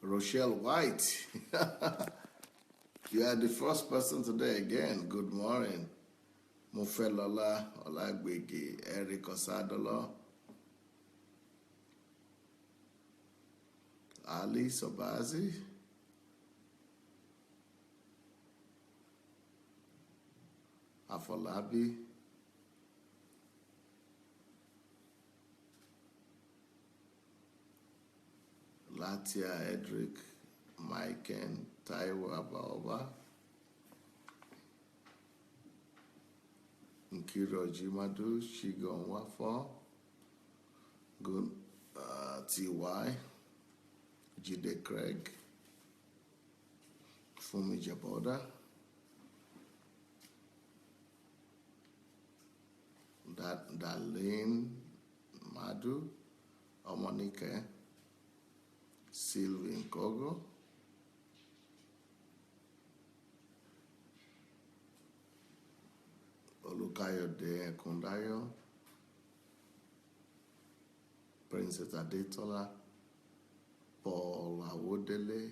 Rochelle White. You are the first person today again. Good morning. Mofelola Olagbegi, Eric Osadolo, Ali Sobazi, Afolabi, Latia Edric, Maiken, Taiwo Abaoba, Nkiro Jimadu, Shigon Wafo, Good TY, Jide Craig, Fumi Jaboda, Darlene Madu, Omonike, Sylvie Nkogo, Olukayode Kundayo, Princess Adetola, Paul Awodele,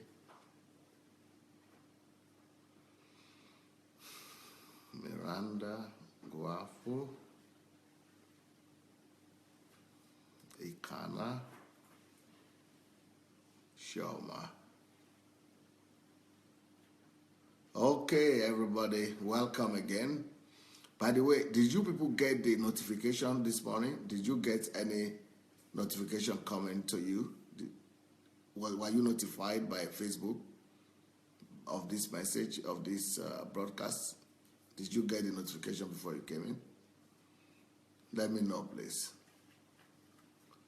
Miranda Guafu, Ikana, Shoma. Okay, everybody, welcome again. By the way, did you people get the notification this morning? Did you get any notification coming to you? Were you notified by Facebook of this message, of this broadcast? Did you get the notification before you came in? Let me know, please.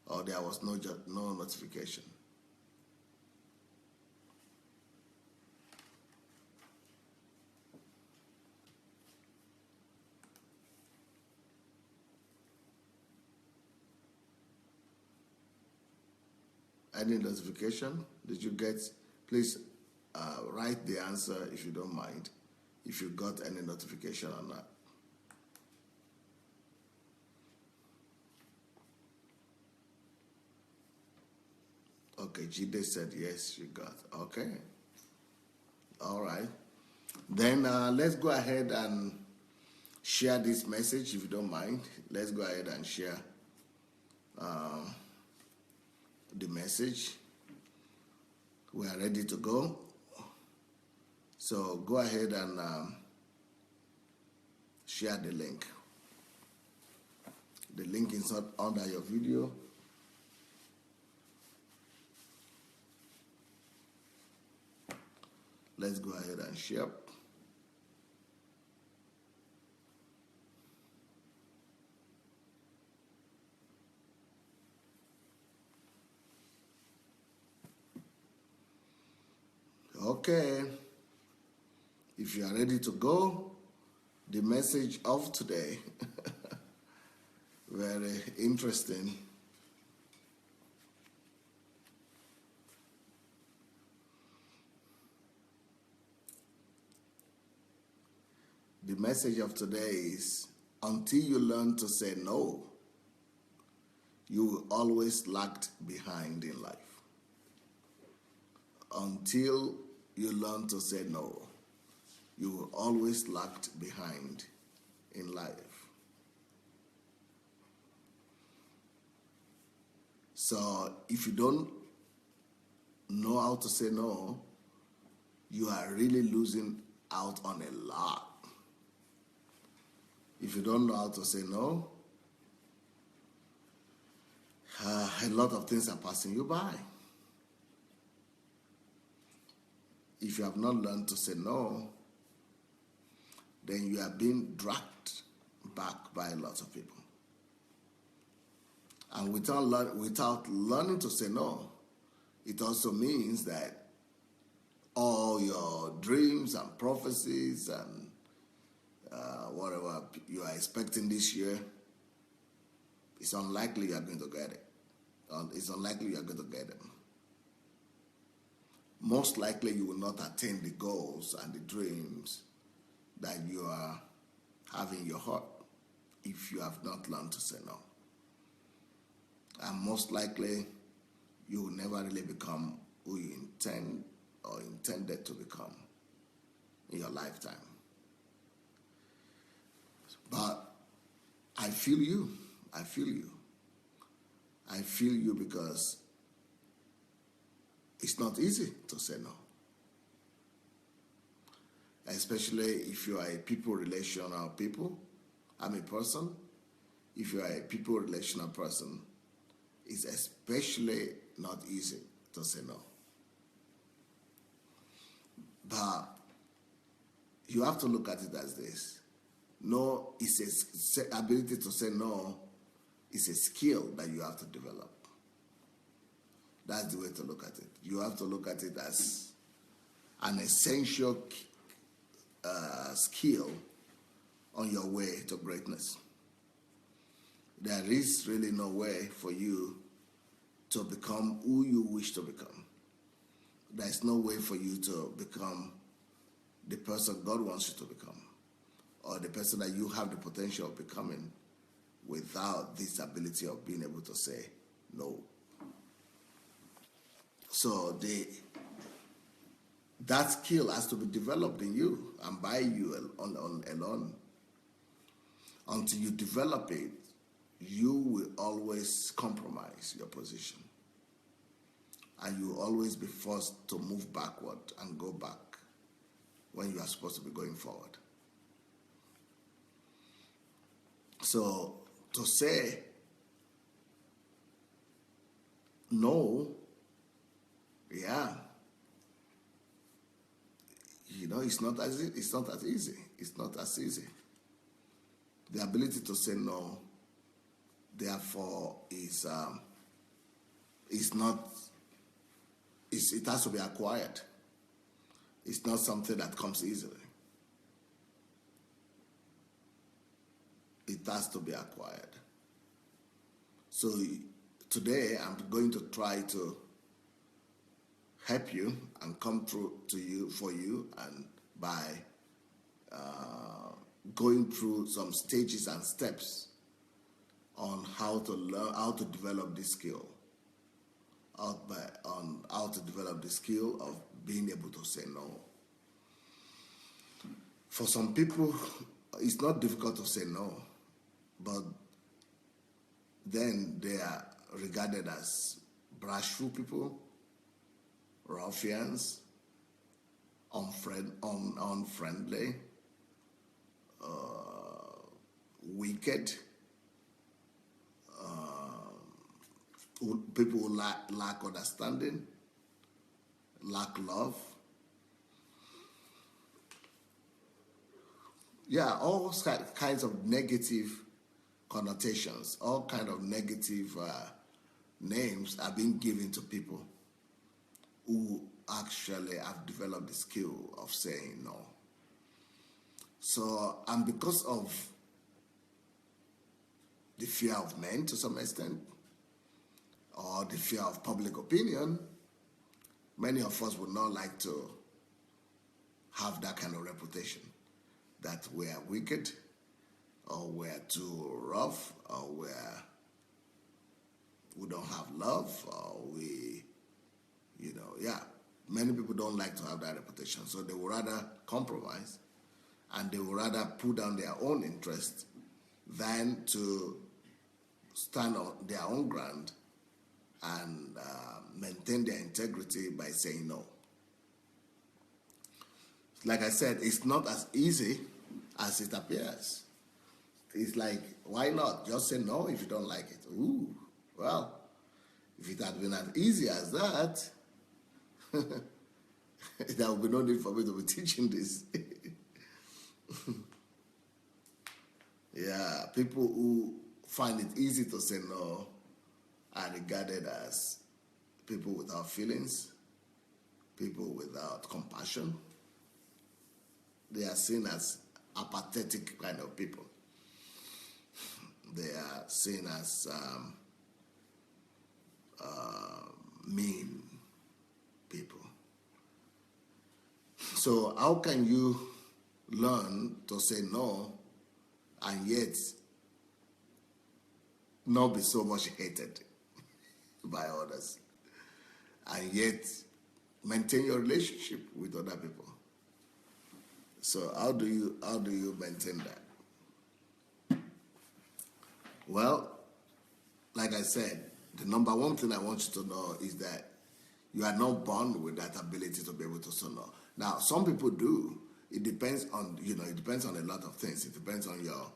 Or there was no notification. Any notification? Did you get? Please write the answer if you don't mind, if you got any notification or not. Okay, Jide said yes, you got. Okay. All right. Then let's go ahead and share this message if you don't mind. Let's go ahead and share the message. We are ready to go. So go ahead and share the link. The link is not under your video. Let's go ahead and share. Okay, if you are ready to go, the message of today, very interesting. The message of today is, until you learn to say no, you will always lag behind in life. Until you learn to say no, you will always lag behind in life. So if you don't know how to say no, you are really losing out on a lot. If you don't know how to say no, a lot of things are passing you by. If you have not learned to say no, then you are being dragged back by a lot of people. And without learning to say no, it also means that all your dreams and prophecies and whatever you are expecting this year, it's unlikely you are going to get it. It's unlikely you are going to get them. Most likely you will not attain the goals and the dreams that you are having in your heart if you have not learned to say no. And most likely you will never really become who you intend or intended to become in your lifetime. But I feel you. I feel you. I feel you because it's not easy to say no. Especially if you are a people relational person. If you are a people relational person, it's especially not easy to say no. But you have to look at it as this. No, it's a ability to say no is a skill that you have to develop. That's the way to look at it. You have to look at it as an essential skill on your way to greatness. There is really no way for you to become who you wish to become. There's no way for you to become the person God wants you to become, or the person that you have the potential of becoming, without this ability of being able to say no. So that skill has to be developed in you and by you alone. Until you develop it, you will always compromise your position. And you will always be forced to move backward and go back when you are supposed to be going forward. So to say no, yeah, it's not as easy. It's not as easy. The ability to say no, therefore, it has to be acquired. It's not something that comes easily. It has to be acquired. So today I'm going to try to help you and come through for you, and by going through some stages and steps on how to learn, how to develop this skill, on how to develop the skill of being able to say no. For some people, it's not difficult to say no, but then they are regarded as bashful people, ruffians, unfriendly, wicked, people who lack understanding, lack love. Yeah, all kinds of negative connotations, all kinds of negative names are being given to people who actually have developed the skill of saying no. So, and because of the fear of men to some extent, or the fear of public opinion, many of us would not like to have that kind of reputation, that we are wicked, or we are too rough, or we don't have love, or many people don't like to have that reputation. So they would rather compromise, and they would rather put down their own interest than to stand on their own ground and maintain their integrity by saying no. Like I said, it's not as easy as it appears. It's like, why not? Just say no if you don't like it. Ooh, well, if it had been as easy as that, there would be no need for me to be teaching this. Yeah, people who find it easy to say no are regarded as people without feelings, people without compassion. They are seen as apathetic kind of people. They are seen as mean people. So how can you learn to say no and yet not be so much hated by others, and yet maintain your relationship with other people. So how do you maintain that? Well, like I said, the number one thing I want you to know is that you are not born with that ability to be able to say no. Now, some people do. It depends on it depends on a lot of things. It depends on your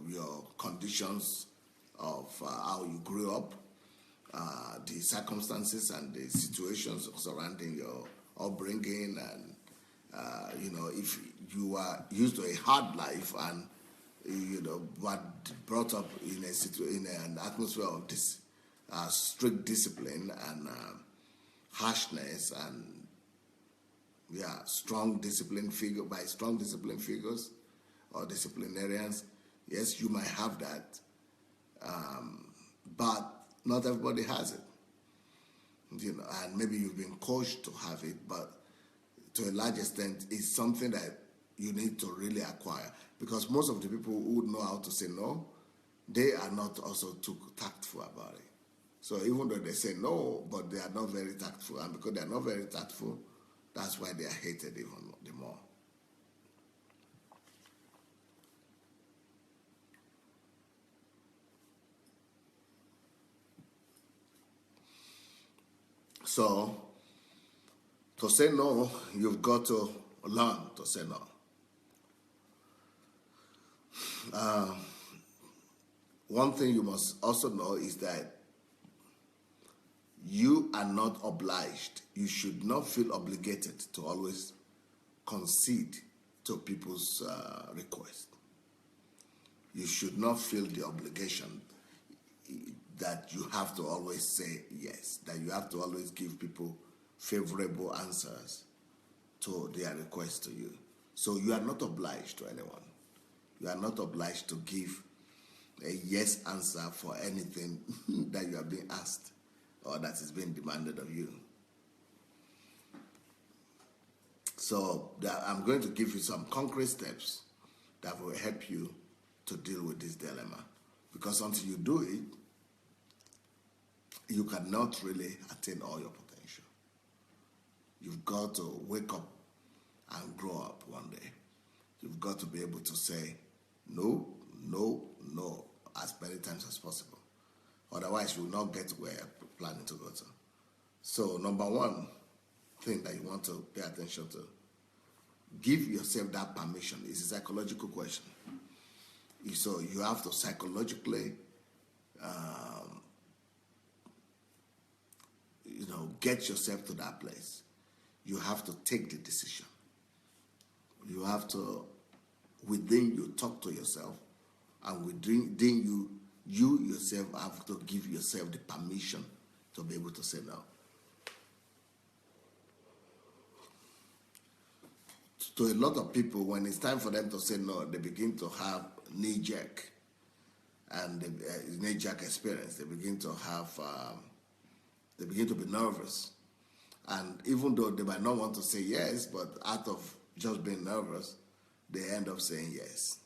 your conditions of how you grew up, the circumstances and the situations surrounding your upbringing, and if you are used to a hard life and but brought up in an atmosphere of this strict discipline and harshness and strong discipline figures or disciplinarians. Yes, you might have that, but not everybody has it. And maybe you've been coached to have it, but to a large extent, it's something that you need to really acquire, because most of the people who know how to say no, they are not also too tactful about it. So even though they say no, but they are not very tactful, and because they are not very tactful, that's why they are hated even the more. So, to say no, you've got to learn to say no. One thing you must also know is that you are not obliged. You should not feel obligated to always concede to people's requests. You should not feel the obligation that you have to always say yes, that you have to always give people favorable answers to their requests to you. So you are not obliged to anyone. You are not obliged to give a yes answer for anything that you are being asked or that is being demanded of you. So I'm going to give you some concrete steps that will help you to deal with this dilemma. Because until you do it, you cannot really attain all your potential. You've got to wake up and grow up one day. You've got to be able to say no, no, no as many times as possible. Otherwise, you will not get where you're planning to go to. So, number one thing that you want to pay attention to, give yourself that permission. It's a psychological question. So you have to psychologically get yourself to that place. You have to take the decision. You have to, within you, talk to yourself, and within you yourself have to give yourself the permission to be able to say no. To a lot of people, when it's time for them to say no, they begin to have knee-jerk experience. They begin to have, they begin to be nervous. And even though they might not want to say yes, but out of just being nervous, they end up saying yes.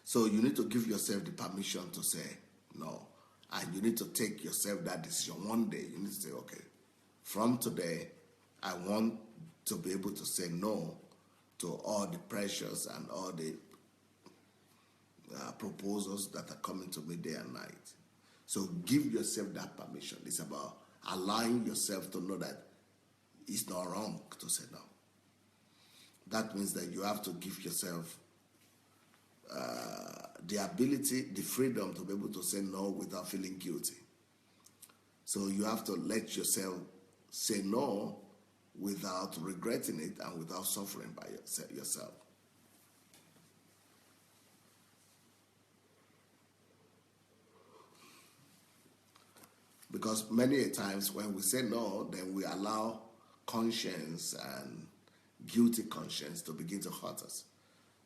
So you need to give yourself the permission to say no. And you need to take yourself that decision. One day, you need to say, okay, from today, I want to be able to say no to all the pressures and all the proposals that are coming to me day and night. So give yourself that permission. It's about allowing yourself to know that it's not wrong to say no. That means that you have to give yourself the ability, the freedom to be able to say no without feeling guilty. So you have to let yourself say no without regretting it and without suffering by yourself. Because many a times when we say no, then we allow conscience and guilty conscience to begin to hurt us.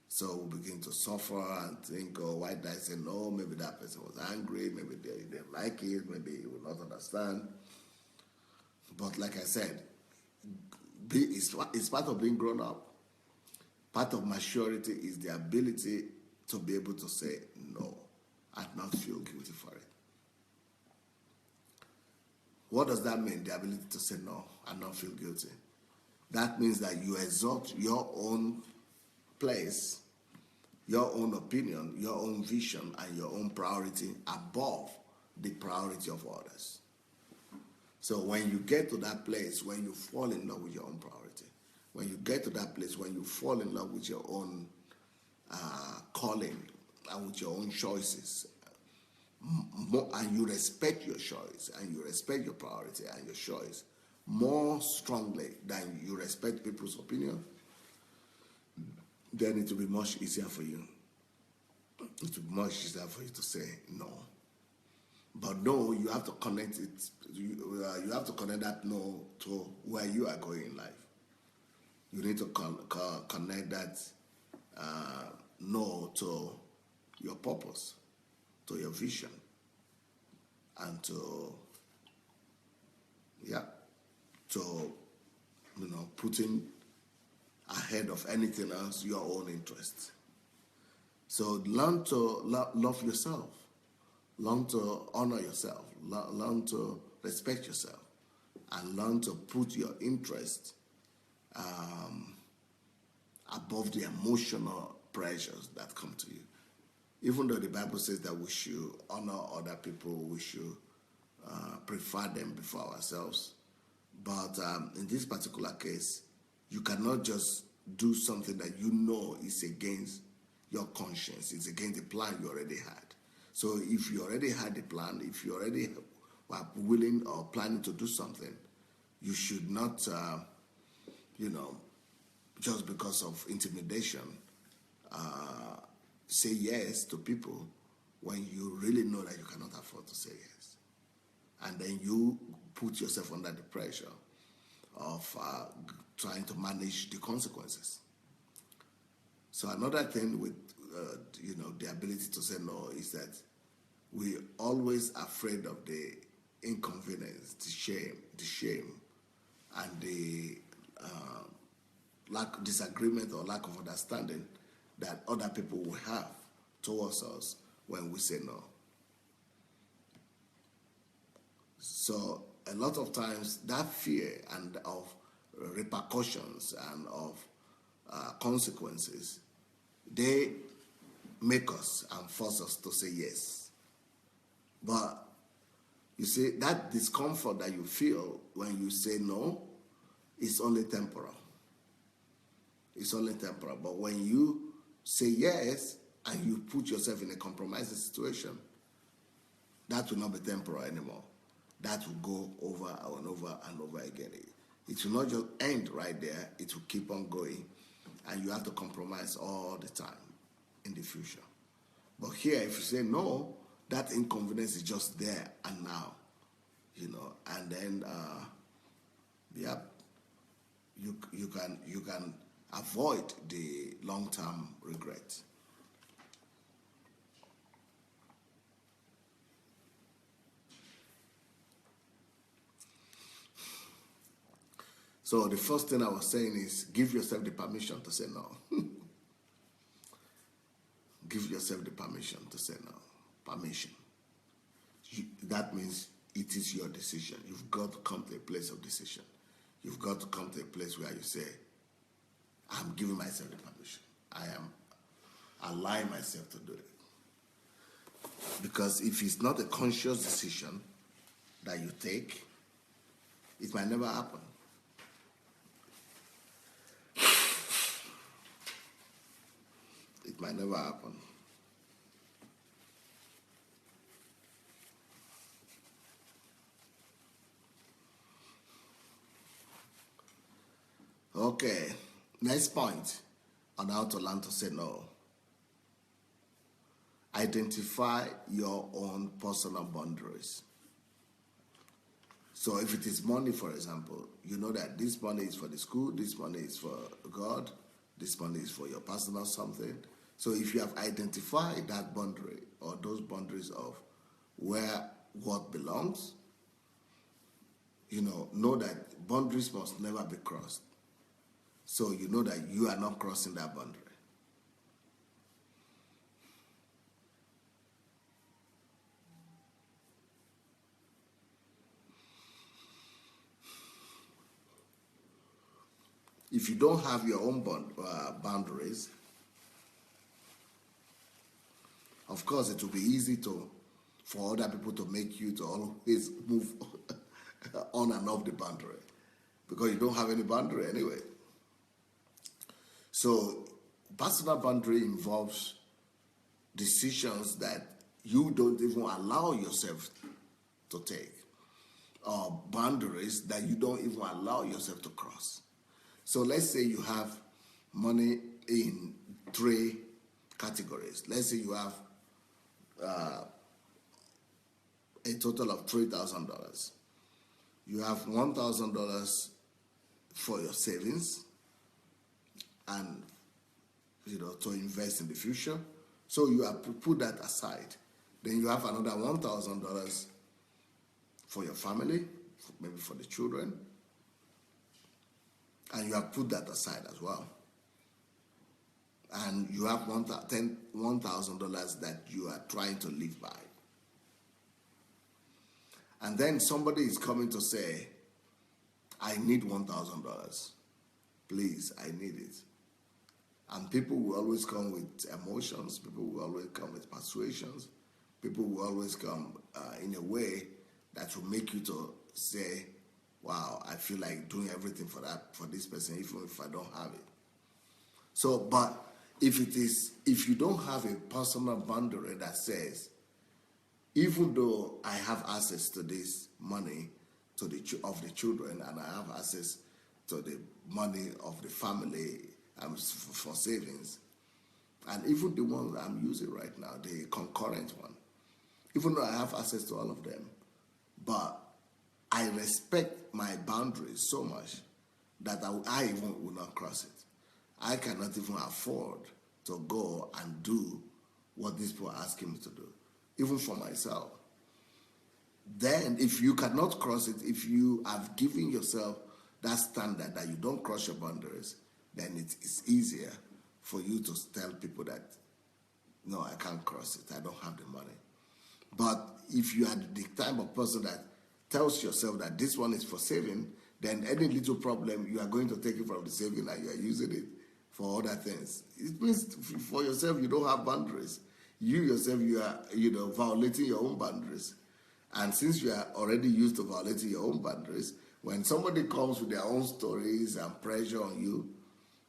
So we begin to suffer and think, oh, why did I say no? Maybe that person was angry, maybe they didn't like it, maybe he will not understand. But like I said, it's part of being grown up. Part of maturity is the ability to be able to say no. and not feel guilty for it. What does that mean? The ability to say no and not feel guilty. That means that you exalt your own place, your own opinion, your own vision, and your own priority above the priority of others. So when you get to that place, when you fall in love with your own priority, when you get to that place, when you fall in love with your own calling and with your own choices, and you respect your choice and you respect your priority and your choice more strongly than you respect people's opinion, then it will be much easier for you. It will be much easier for you to say no. But no, you have to connect it. You have to connect that no to where you are going in life. You need to connect that no to your purpose, to your vision, and to putting ahead of anything else your own interests. So learn to love yourself, learn to honor yourself, learn to respect yourself, and learn to put your interest above the emotional pressures that come to you. Even though the Bible says that we should honor other people, we should prefer them before ourselves. But in this particular case, you cannot just do something that you know is against your conscience, it's against the plan you already had. So if you already had the plan, if you already were willing or planning to do something, you should not, just because of intimidation, say yes to people when you really know that you cannot afford to say yes. And then you put yourself under the pressure of trying to manage the consequences. So another thing with the ability to say no is that we're always afraid of the inconvenience, the shame, and the disagreement or lack of understanding that other people will have towards us when we say no. So a lot of times that fear and of repercussions and of consequences, they make us and force us to say yes. But you see, that discomfort that you feel when you say no is only temporal. It's only temporal. But when you say yes and you put yourself in a compromising situation, that will not be temporal anymore. That will go over and over and over again. It will not just end right there. It will keep on going. And you have to compromise all the time in the future. But here, if you say no, that inconvenience is just there and now. And then, you can avoid the long-term regret. So the first thing I was saying is give yourself the permission to say no. Give yourself the permission to say no. Permission. That means it is your decision. You've got to come to a place of decision. You've got to come to a place where you say, I'm giving myself the permission. I am allowing myself to do it. Because if it's not a conscious decision that you take, it might never happen. It might never happen. Okay, next point on how to learn to say no. Identify your own personal boundaries. So if it is money, for example, you know that this money is for the school, this money is for God, this money is for your personal something. So if you have identified that boundary or those boundaries of where what belongs, know that boundaries must never be crossed. So you know that you are not crossing that boundary. if you don't have your own boundaries, of course, it will be easy for other people to make you to always move on and off the boundary because you don't have any boundary anyway. So, personal boundary involves decisions that you don't even allow yourself to take, or boundaries that you don't even allow yourself to cross. So, let's say you have money in 3 categories. Let's say you have a total of $3,000. You have $1,000 for your savings and to invest in the future. So you have put that aside. Then you have another $1,000 for your family, maybe for the children, and you have put that aside as well. And you have $1,000 that you are trying to live by. And then somebody is coming to say, I need $1,000. Please, I need it. And people will always come with emotions. People will always come with persuasions. People will always come in a way that will make you to say, wow, I feel like doing everything for this person, even if I don't have it. So, but if you don't have a personal boundary that says, even though I have access to this money of the children, and I have access to the money of the family for savings, and even the one that I'm using right now, the concurrent one, even though I have access to all of them, but I respect my boundaries so much that I even will not cross it. I cannot even afford to go and do what these people are asking me to do, even for myself. Then, if you cannot cross it, if you have given yourself that standard that you don't cross your boundaries, then it's easier for you to tell people that, no, I can't cross it, I don't have the money. But if you are the type of person that tells yourself that this one is for saving, then any little problem, you are going to take it from the saving and you are using it for other things. It means for yourself, you don't have boundaries. You yourself, you are, violating your own boundaries. And since you are already used to violating your own boundaries, when somebody comes with their own stories and pressure on you,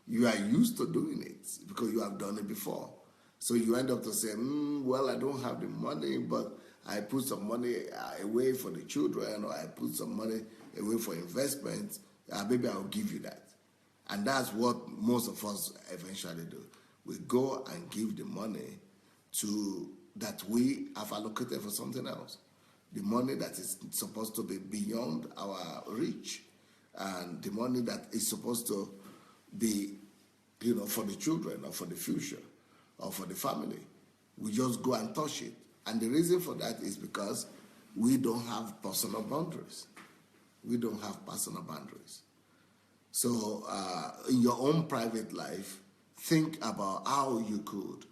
you are used to doing it because you have done it before. So you end up to say, well, I don't have the money, but I put some money away for the children, or I put some money away for investment. Maybe I'll give you that. And that's what most of us eventually do. We go and give the money that we have allocated for something else. The money that is supposed to be beyond our reach, and the money that is supposed to be, for the children or for the future or for the family. We just go and touch it. And the reason for that is because we don't have personal boundaries. We don't have personal boundaries. So in your own private life, think about how you could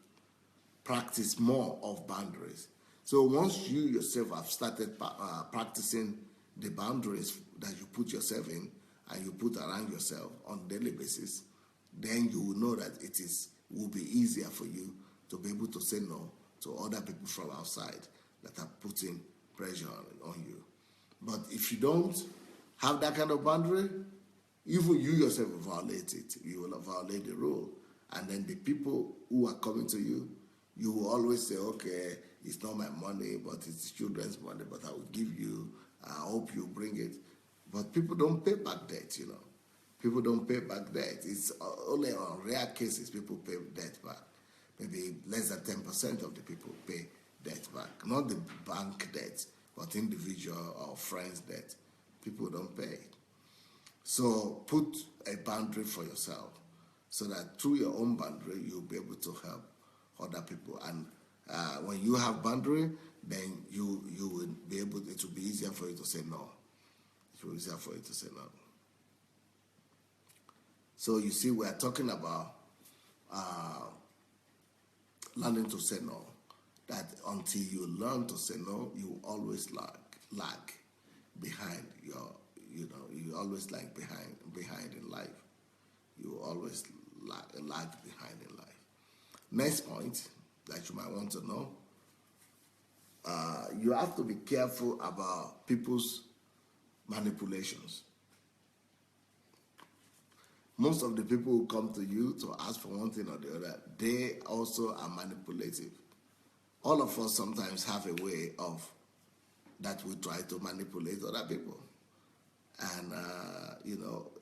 practice more of boundaries. So once you yourself have started practicing the boundaries that you put yourself in and you put around yourself on a daily basis, then you will know that will be easier for you to be able to say no to other people from outside that are putting pressure on you. But if you don't have that kind of boundary, even you yourself will violate it. You will violate the rule. And then the people who are coming to you, you will always say, okay, it's not my money, but it's children's money, but I will give you, I hope you bring it. But people don't pay back debt, People don't pay back debt. It's only on rare cases people pay debt back. Maybe less than 10% of the people pay debt back. Not the bank debt, but individual or friends debt. People don't pay. So put a boundary for yourself so that through your own boundary, you'll be able to help other people. And when you have boundary, then you will be able, it will be easier for you to say no. It will be easier for you to say no. So you see, we are talking about learning to say no. That until you learn to say no, you always lag behind you always lag behind in life. you will always lag behind in life. Next point that you might want to know, you have to be careful about people's manipulations. Most of the people who come to you to ask for one thing or the other, they also are manipulative. All of us sometimes have a way of that we try to manipulate other people. And,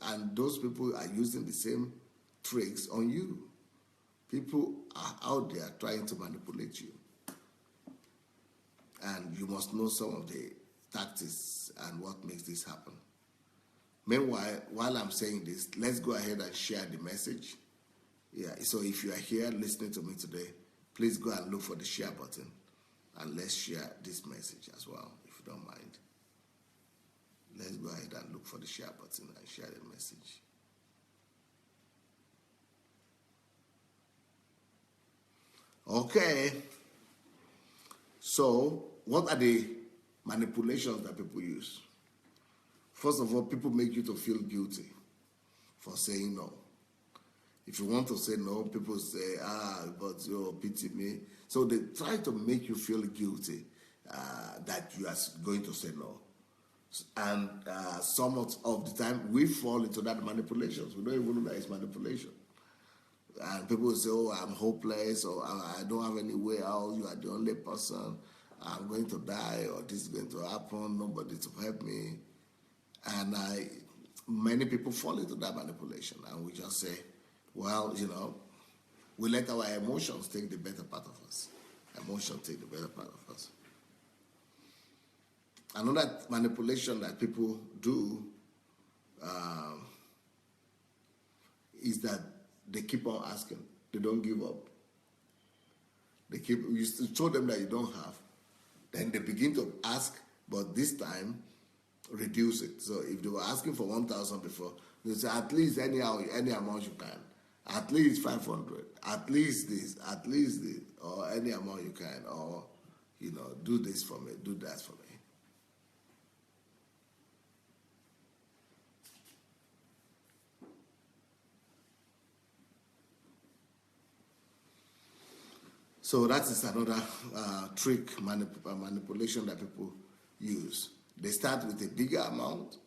and those people are using the same tricks on you. People are out there trying to manipulate you. And you must know some of the tactics and what makes this happen. Meanwhile, while I'm saying this, let's go ahead and share the message. Yeah, so if you are here listening to me today, please go and look for the share button and let's share this message as well, if you don't mind. Let's go ahead and look for the share button and share the message. Okay. So, what are the manipulations that people use? First of all, people make you to feel guilty for saying no. If you want to say no, people say, but you pity me. So they try to make you feel guilty that you are going to say no. And some of the time, we fall into that manipulations. We don't even know that it's manipulation. And people will say, oh, I'm hopeless, or I don't have any way out, you are the only person, I'm going to die, or this is going to happen, nobody to help me. And many people fall into that manipulation, and we just say, well, we let our emotions take the better part of us. Emotions take the better part of us. Another manipulation that people do is that they keep on asking. They don't give up. You show them that you don't have. Then they begin to ask, but this time, reduce it. So if they were asking for 1,000 before, they say at least any amount you can. At least 500. At least this. At least this. Or any amount you can. Or, do this for me. Do that for me. So that is another trick, manipulation that people use. They start with a bigger amount,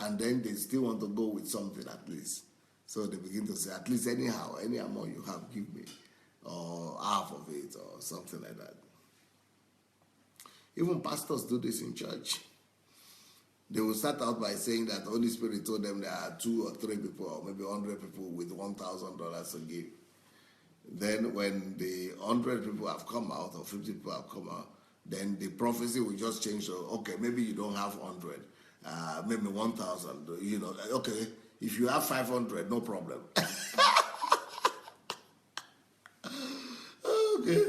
and then they still want to go with something at least. So they begin to say, at least anyhow, any amount you have, give me, or half of it, or something like that. Even pastors do this in church. They will start out by saying that the Holy Spirit told them there are 2 or 3 people, or maybe 100 people with $1,000 to give. Then when the 100 people have come out, or 50 people have come out, then the prophecy will just change. So, okay, maybe you don't have 100, maybe 1,000. Okay, if you have 500, no problem. Okay,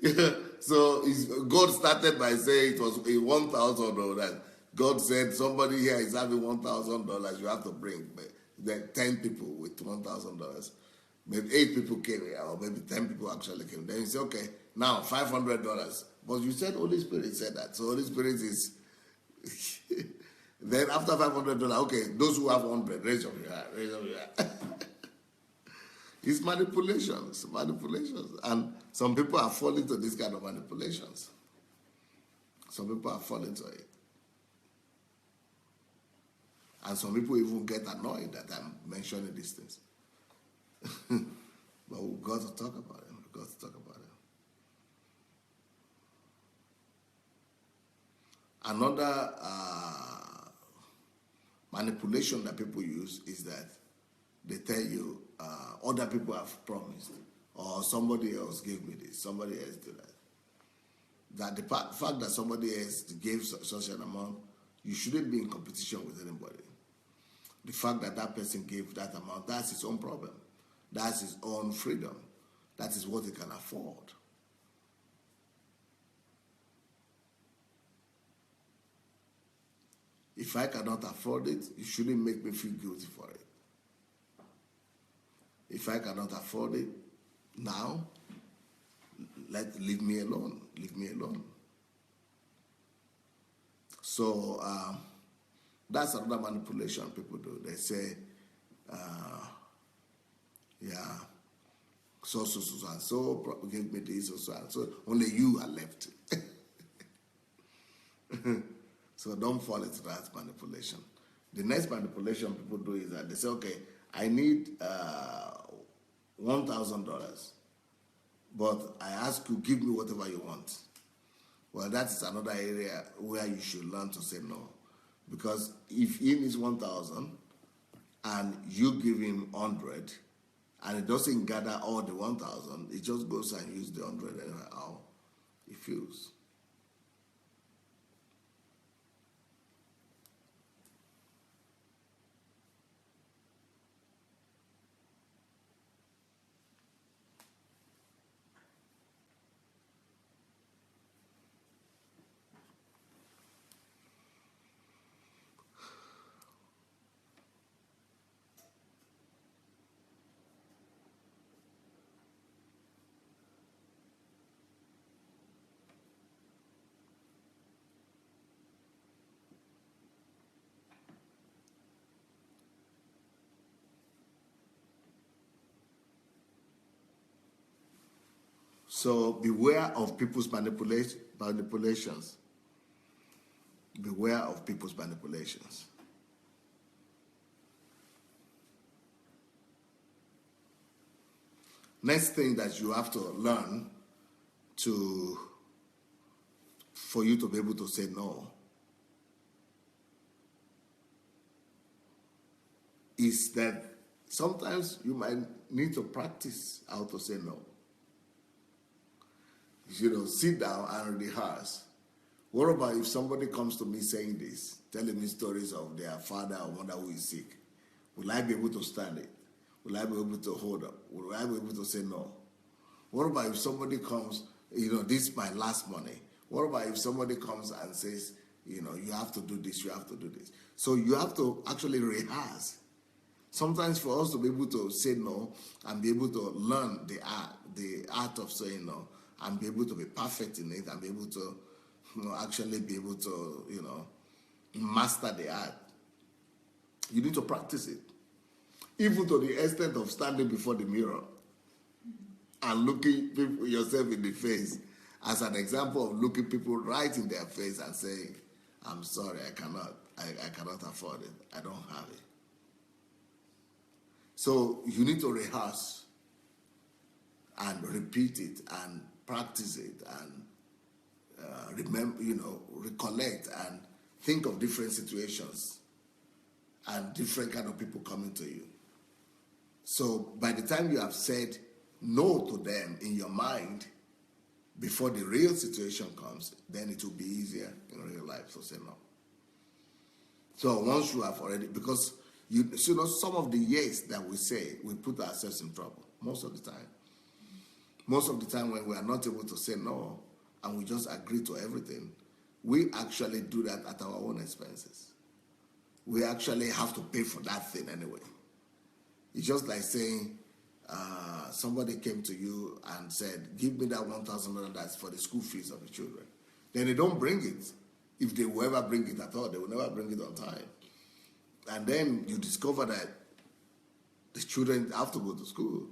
yeah. So God started by saying it was a 1,000 or that. God said somebody here is having $1,000. You have to bring. Then 10 people with $1,000. Maybe 8 people came here, or maybe 10 people actually came. Then you say, okay, now $500. But you said Holy Spirit said that. So Holy Spirit is... Then after $500, okay, those who have 100, raise up your hand, raise up your hand. It's manipulations. And some people are falling to this kind of manipulations. Some people are falling to it. And some people even get annoyed that I'm mentioning these things. But we've got to talk about it. Another manipulation that people use is that they tell you other people have promised, or somebody else gave me this, somebody else did that. That the fact that somebody else gave such an amount, you shouldn't be in competition with anybody. The fact that that person gave that amount, that's his own problem. That's his own freedom. That is what he can afford. If I cannot afford it, you shouldn't make me feel guilty for it. If I cannot afford it now, leave me alone. Leave me alone. So that's another manipulation people do. They say, Yeah. So, and so give me this, so and so. Only you are left. So don't fall into that manipulation. The next manipulation people do is that they say, okay, I need $1,000, but I ask you, give me whatever you want. Well, that is another area where you should learn to say no. Because if he needs 1,000 and you give him 100, and it doesn't gather all the 1,000, it just goes and uses the 100 and how it feels. So beware of people's manipulations. Beware of people's manipulations. Next thing that you have to learn for you to be able to say no is that sometimes you might need to practice how to say no. Sit down and rehearse. What about if somebody comes to me saying this, telling me stories of their father or mother who is sick? Will I be able to stand it? Will I be able to hold up? Will I be able to say no? What about if somebody comes, this is my last money? What about if somebody comes and says, you have to do this, you have to do this? So you have to actually rehearse. Sometimes for us to be able to say no and be able to learn the art of saying no and be able to be perfect in it and be able to actually be able to master the art, you need to practice it. Even to the extent of standing before the mirror and looking yourself in the face as an example of looking people right in their face and saying, I'm sorry, I cannot afford it. I don't have it. So you need to rehearse and repeat it and practice it and remember, recollect and think of different situations and different kind of people coming to you. So by the time you have said no to them in your mind, before the real situation comes, then it will be easier in real life to say no. So once you have already, because some of the yes that we say, we put ourselves in trouble most of the time. Most of the time when we are not able to say no and we just agree to everything, we actually do that at our own expenses. We actually have to pay for that thing anyway. It's just like saying somebody came to you and said, give me that $1,000 that's for the school fees of the children. Then they don't bring it. If they will ever bring it at all, they will never bring it on time. And then you discover that the children have to go to school.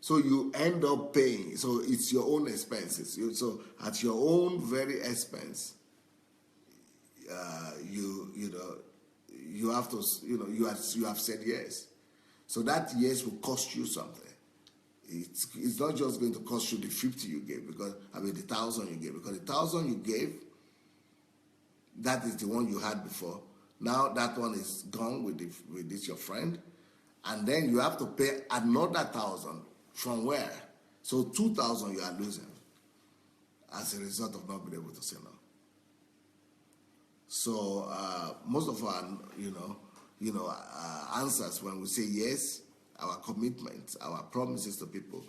So you end up paying. So it's your own expenses. So at your own very expense, you have to, you have said yes. So that yes will cost you something. It's not just going to cost you the 50 you gave, the 1,000 you gave, because the 1,000 you gave, that is the one you had before. Now that one is gone with this your friend, and then you have to pay another 1,000 from where? So 2,000 you are losing as a result of not being able to say no. So most of our answers when we say yes, our commitments, our promises to people,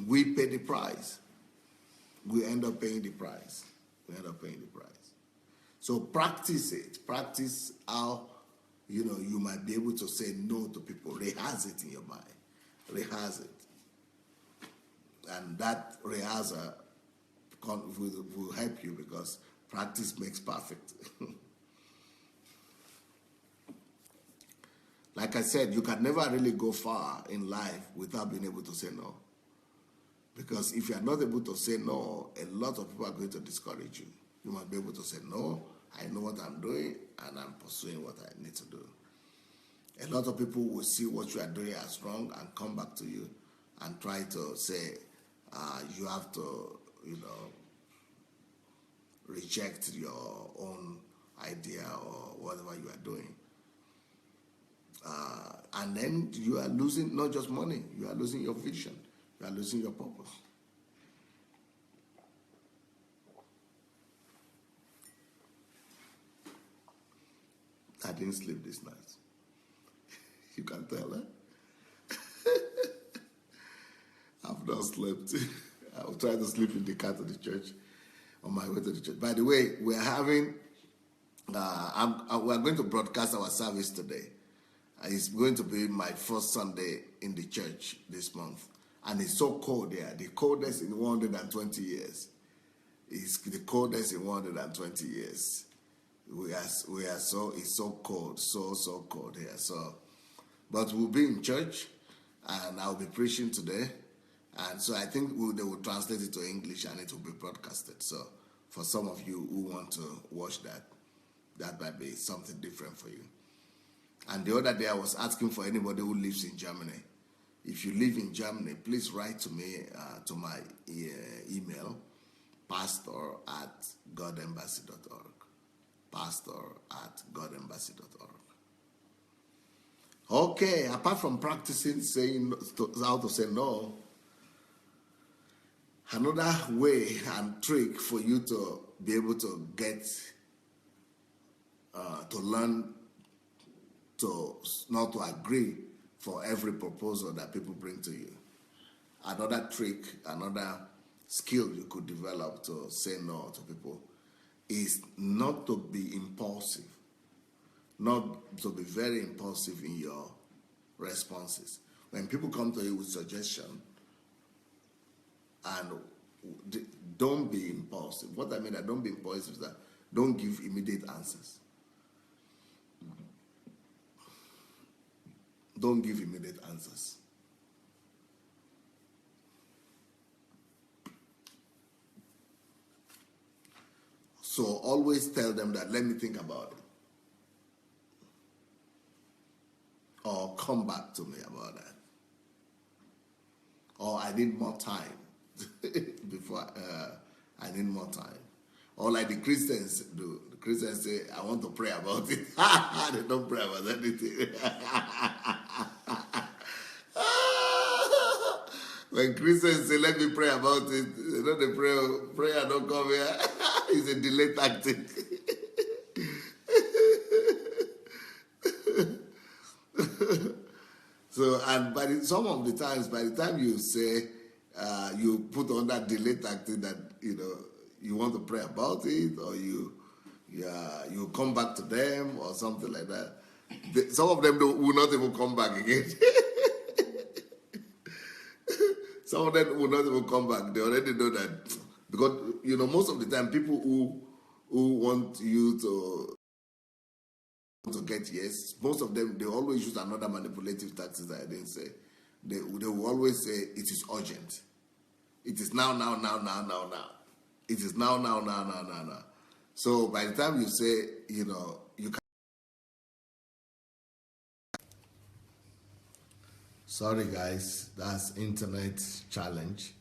we pay the price. We end up paying the price. So practice it. Practice how you might be able to say no to people. Rehearse it in your mind. Rehearse it. And that rehearsal will help you, because practice makes perfect. Like I said, you can never really go far in life without being able to say no. Because if you are not able to say no, a lot of people are going to discourage you. You must be able to say no. I know what I'm doing, and I'm pursuing what I need to do. A lot of people will see what you are doing as wrong and come back to you and try to say, you have to, reject your own idea or whatever you are doing. And then you are losing not just money, you are losing your vision, you are losing your purpose. I didn't sleep this night. You can tell, huh? I've not slept. I was trying to sleep in the car to the church, on my way to the church. By the way, we're having, we're going to broadcast our service today. It's going to be my first Sunday in the church this month. And it's so cold here, the coldest in 120 years. It's the coldest in 120 years. It's so cold, so cold here. So, but we'll be in church, and I'll be preaching today. And so I think they will translate it to English, and it will be broadcasted. So for some of you who want to watch that might be something different for you. And the other day I was asking for anybody who lives in Germany. If you live in Germany, please write to me, to my email, pastor@godembassy.org. pastor@godembassy.org. Okay, apart from practicing saying how to say no, another way and trick for you to be able to get, to learn to not to agree for every proposal that people bring to you. Another trick, another skill you could develop to say no to people is not to be impulsive, not to be very impulsive in your responses. When people come to you with suggestion, and don't be impulsive. What I mean by don't be impulsive is that don't give immediate answers. Don't give immediate answers. So always tell them that, let me think about it. Or come back to me about that. Or I need more time. Before I need more time. Or like the Christians do. The Christians say, I want to pray about it. They don't pray about anything. When Christians say, let me pray about it, the prayer don't come here. It's a delay tactic. So, and some of the times, by the time you say, you put on that delay tactic that, you want to pray about it, or you come back to them or something like that. Some of them will not even come back again. Some of them will not even come back. They already know that. Because, most of the time, people who want you to get yes, most of them, they always use another manipulative tactic that I didn't say. They will always say, it is urgent. It is now. It is now. So by the time you say, you can. Sorry guys, that's internet challenge,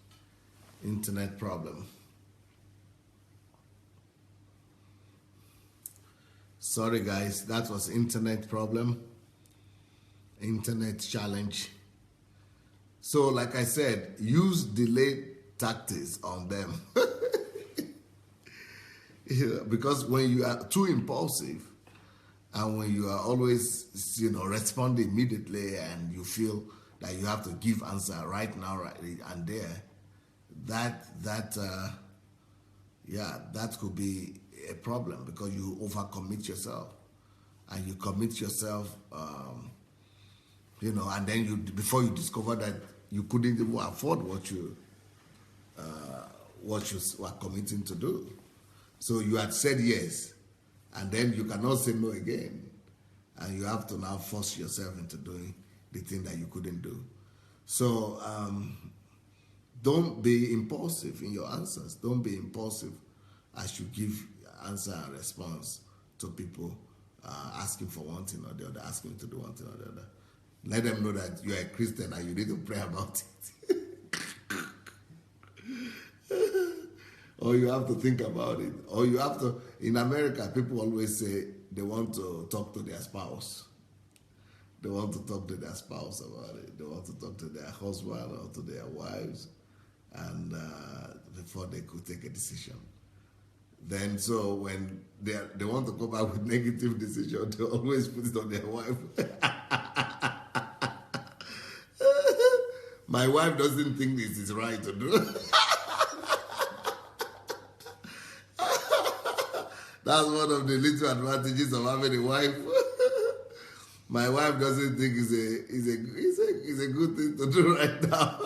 internet problem. Sorry guys, that was internet problem, internet challenge. So like I said, use delay tactics on them. Because when you are too impulsive and when you are always, responding immediately and you feel that you have to give answer right now, right and there, that could be a problem because you overcommit yourself and you commit yourself, and then before you discover that you couldn't even afford what you were committing to do. So you had said yes, and then you cannot say no again. and you have to now force yourself into doing the thing that you couldn't do. So don't be impulsive in your answers. Don't be impulsive as you give answer and response to people asking for one thing or the other, asking you to do one thing or the other. Let them know that you are a Christian and you need to pray about it. Or you have to think about it. Or you have to, in America, people always say they want to talk to their spouse. They want to talk to their spouse about it. They want to talk to their husband or to their wives, and before they could take a decision. Then, so when they want to come back with negative decision, they always put it on their wife. My wife doesn't think this is right to do. That's one of the little advantages of having a wife. My wife doesn't think it's a good thing to do right now.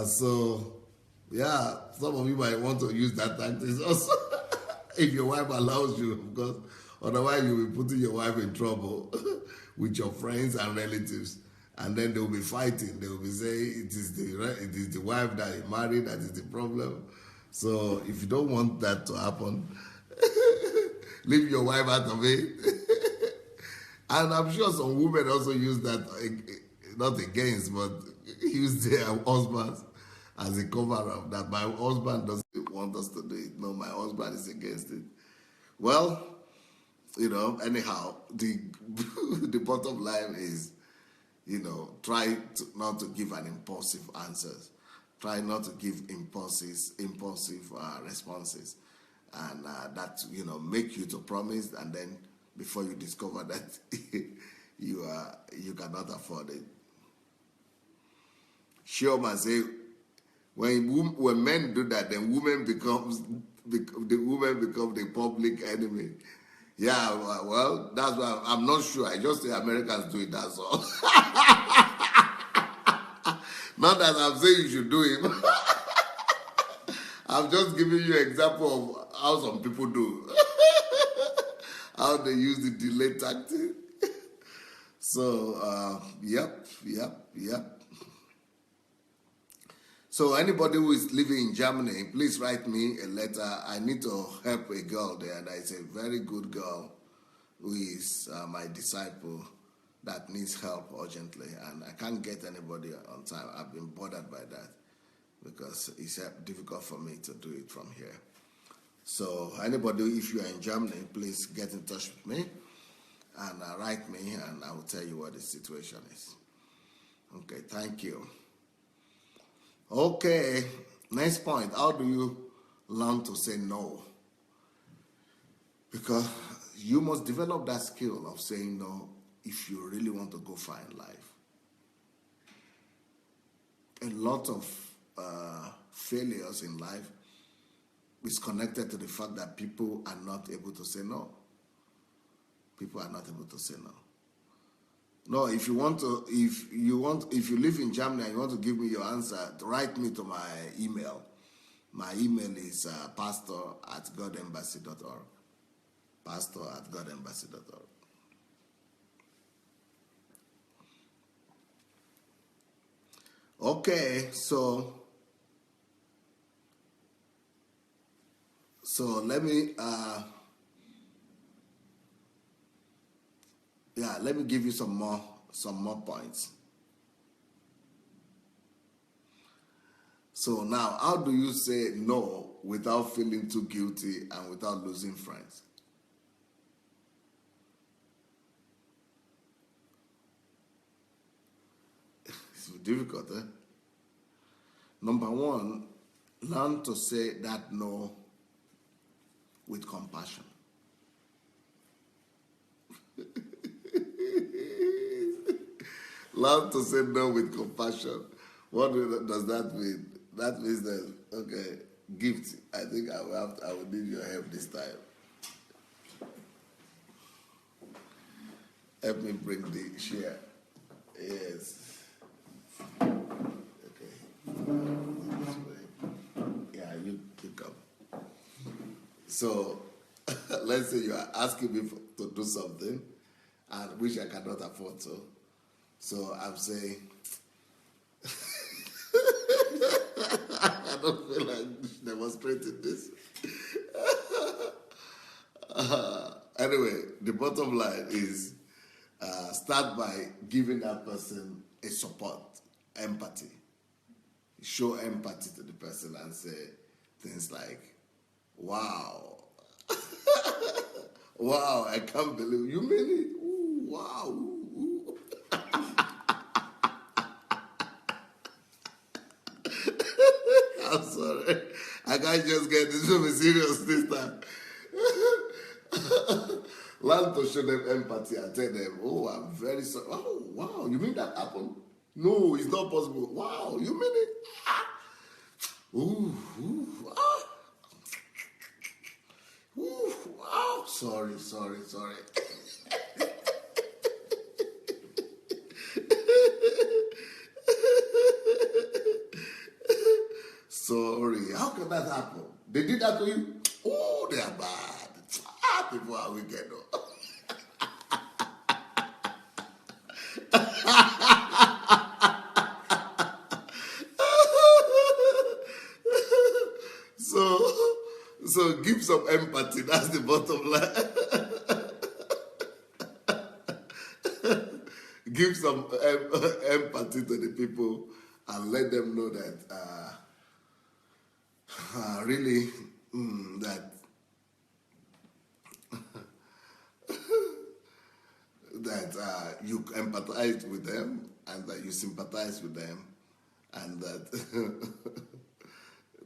So, yeah, some of you might want to use that tactics also. If your wife allows you, of course. Otherwise, you'll be putting your wife in trouble with your friends and relatives. And then they'll be fighting. They'll be saying it is the wife that you married that is the problem. So if you don't want that to happen, leave your wife out of it. And I'm sure some women also use that, not against, but use their husbands as a cover-up, that my husband doesn't want us to do it. No, my husband is against it. Well, anyhow, the bottom line is, try not to give an impulsive answers. Try not to give impulsive responses, and that make you to promise, and then before you discover that you cannot afford it. Sherman say, when men do that, then the woman becomes the public enemy. Yeah, well, that's why I'm not sure. I just say Americans do it, that's all. Not that I'm saying you should do it. I'm just giving you an example of how some people do. How they use the delay tactic. So, yep. So anybody who is living in Germany, please write me a letter. I need to help a girl there. That is a very good girl who is my disciple that needs help urgently. And I can't get anybody on time. I've been bothered by that because it's difficult for me to do it from here. So anybody, if you are in Germany, please get in touch with me and write me, and I will tell you what the situation is. Okay, thank you. Okay, next point. How do you learn to say no? Because you must develop that skill of saying no if you really want to go far in life. A lot of failures in life is connected to the fact that people are not able to say no. People are not able to say no. No, if you live in Germany and you want to give me your answer, write me to my email. My email is pastor@godembassy.org. pastor@godembassy.org. Okay, so let me let me give you some more points. So now, how do you say no without feeling too guilty and without losing friends? It's difficult, eh? Number one, learn to say that no with compassion. Learn to say no with compassion. What does that mean? That means that, okay, gift. I think I will need your help this time. Help me bring the chair. Yes. Okay. This way. Yeah, you come. So let's say you are asking me to do something and which I cannot afford to. So I'm saying, I don't feel like demonstrating this. Anyway, the bottom line is start by giving that person a support, empathy. Show empathy to the person and say things like, wow, wow, I can't believe you mean it. Ooh, wow. Ooh. I'm sorry. I can't just get this to be serious this time. Learn to show them empathy and tell them, oh, I'm very sorry. Oh, wow, you mean that happened? No, it's not possible. Wow, you mean it? Ah. Ooh, ooh, ah. Ooh, wow. Sorry. Sorry. How can that happen? They did that to you? Oh, they are bad. Ah, people are wicked. So give some empathy. That's the bottom line. Give some empathy to the people and let them know that really that you empathize with them and that you sympathize with them and that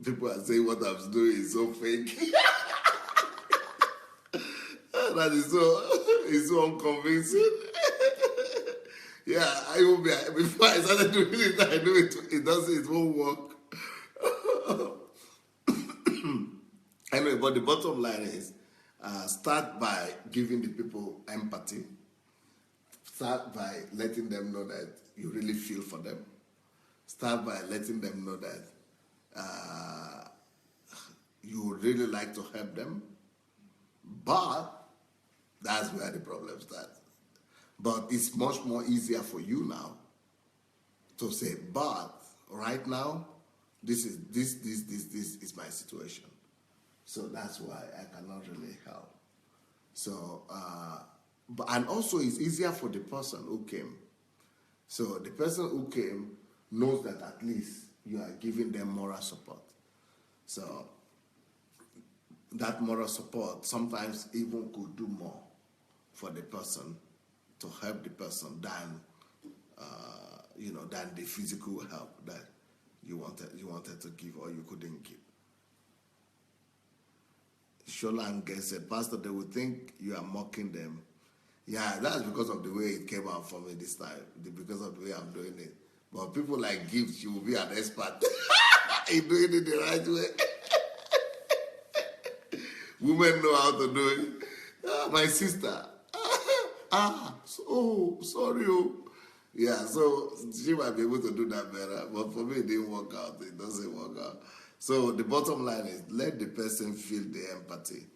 people are saying what I'm doing is so fake. That is so unconvincing. Yeah, I will be before I started doing it, I knew it won't work. Anyway, but the bottom line is start by giving the people empathy. Start by letting them know that you really feel for them. Start by letting them know that you would really like to help them. But that's where the problem starts. But it's much more easier for you now to say, but right now, this is my situation. So that's why I cannot really help. So, and also it's easier for the person who came. So the person who came knows that at least you are giving them moral support. So that moral support sometimes even could do more for the person to help the person than than the physical help that you wanted to give or you couldn't give. Sholange said, Pastor, they would think you are mocking them. Yeah, that's because of the way it came out for me this time, because of the way I'm doing it. But people like Gift, you will be an expert in doing it the right way. Women know how to do it. My sister. Sorry. Yeah, so she might be able to do that better. But for me, it didn't work out. It doesn't work out. So the bottom line is let the person feel the empathy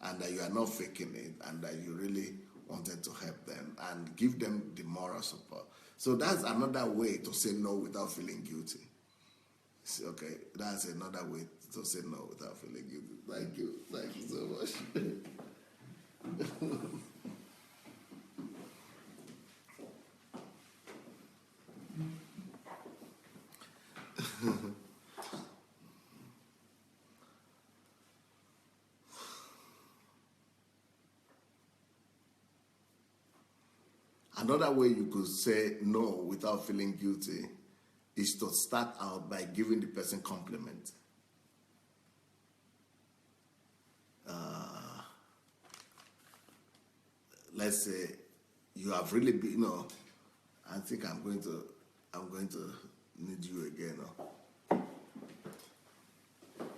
and that you are not faking it and that you really wanted to help them and give them the moral support. So that's another way to say no without feeling guilty. Okay, that's another way to say no without feeling guilty. Thank you so much. Another way you could say no without feeling guilty is to start out by giving the person compliment. Let's say you have really been, I think I'm going to need you again.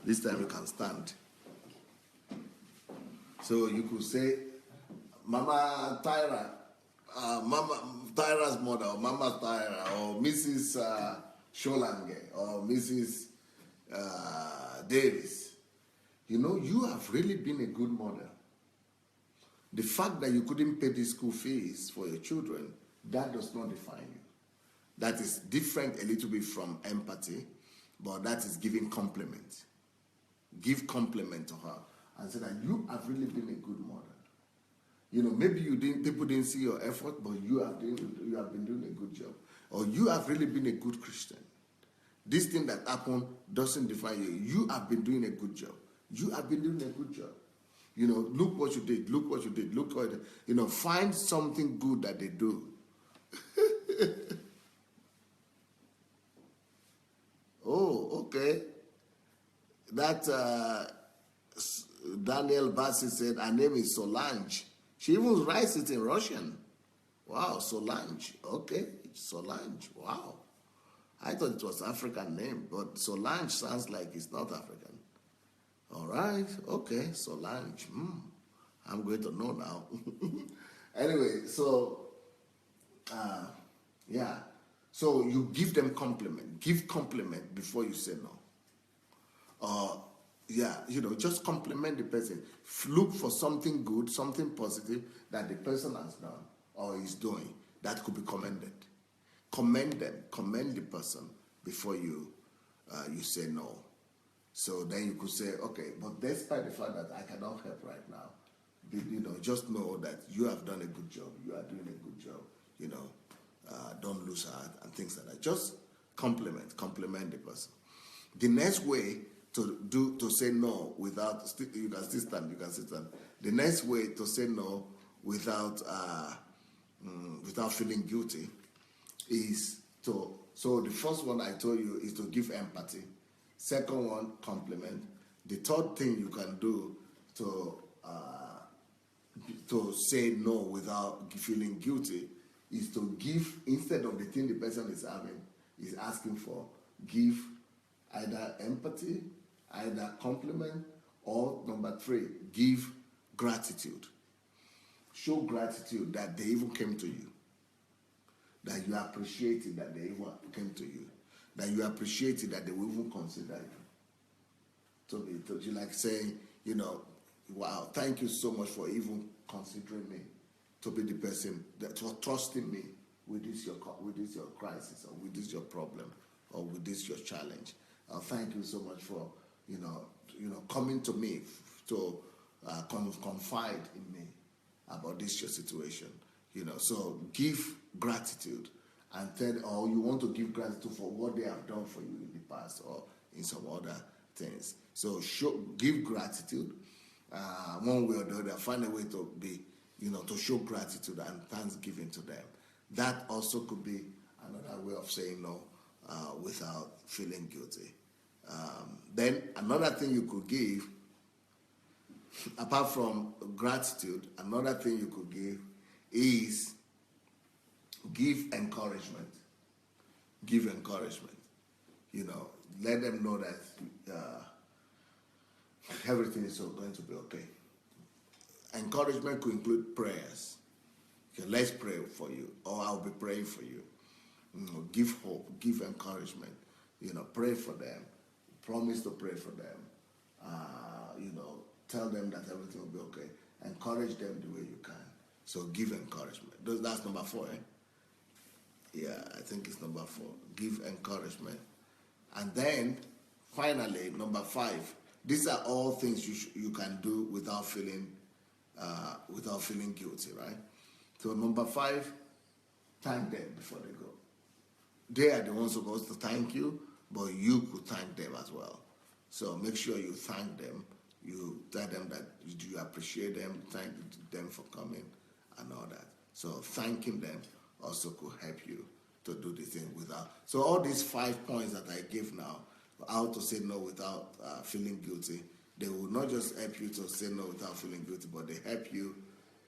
This time you can stand. So you could say, Mama Tyra, Mama Tyra's mother, or Mama Tyra, or Mrs. Sholange, or Mrs. Davis. You have really been a good mother. The fact that you couldn't pay the school fees for your children, that does not define you. That is different a little bit from empathy, but that is giving compliment. Give compliment to her and say that you have really been a good mother. Maybe people didn't see your effort, but you have been doing a good job. Or you have really been a good Christian. This thing that happened doesn't define you. You have been doing a good job. You have been doing a good job. Look what you did. Look what you did. Look what, find something good that they do. Oh, okay. That Daniel Bassi said her name is Solange. She even writes it in Russian. Wow, Solange. Okay, Solange. Wow. I thought it was African name, but Solange sounds like it's not African. All right, okay, Solange. I'm going to know now. Anyway, so, yeah. So you give them compliment. Give compliment before you say no. Just compliment the person. Look for something good, something positive that the person has done or is doing that could be commended. Commend them, commend the person before you say no. So then you could say, okay, but despite the fact that I cannot help right now, just know that you have done a good job. You are doing a good job. Don't lose heart and things like that. Just compliment the person. The next way to say no without you can still stand. The next way to say no without feeling guilty is so the first one I told you is to give empathy. Second one, compliment. The third thing you can do to say no without feeling guilty is to give, instead of the thing the person is asking for, give either empathy, either compliment, or number 3, give gratitude. Show gratitude that they even came to you. That you appreciate it that they even came to you. That you appreciate it that they will even consider you. To you like saying, wow, thank you so much for even considering me to be the person that for trusting me with this your crisis, or with this your problem, or with this your challenge. Thank you so much for coming to me to confide in me about this your situation. So give gratitude, and or you want to give gratitude for what they have done for you in the past or in some other things. So give gratitude, one way or the other. Find a way to be, to show gratitude and thanksgiving to them. That also could be another way of saying no without feeling guilty. Then another thing you could give, apart from gratitude, another thing you could give is give encouragement. Give encouragement. Let them know that everything is going to be okay. Encouragement could include prayers. Okay, let's pray for you, or I'll be praying for you. Give hope, give encouragement. Pray for them. Promise to pray for them. Tell them that everything will be okay. Encourage them the way you can. So give encouragement. That's number 4, eh? Yeah, I think it's number 4. Give encouragement. And then, finally, number 5. These are all things you can do without feeling guilty, right? So number 5, thank them before they go. They are the ones supposed to thank you, but you could thank them as well. So make sure you thank them. You tell them that you appreciate them, thank them for coming and all that. So thanking them also could help you to do the thing without. So all these 5 points that I give now, how to say no without feeling guilty, they will not just help you to say no without feeling guilty, but they help you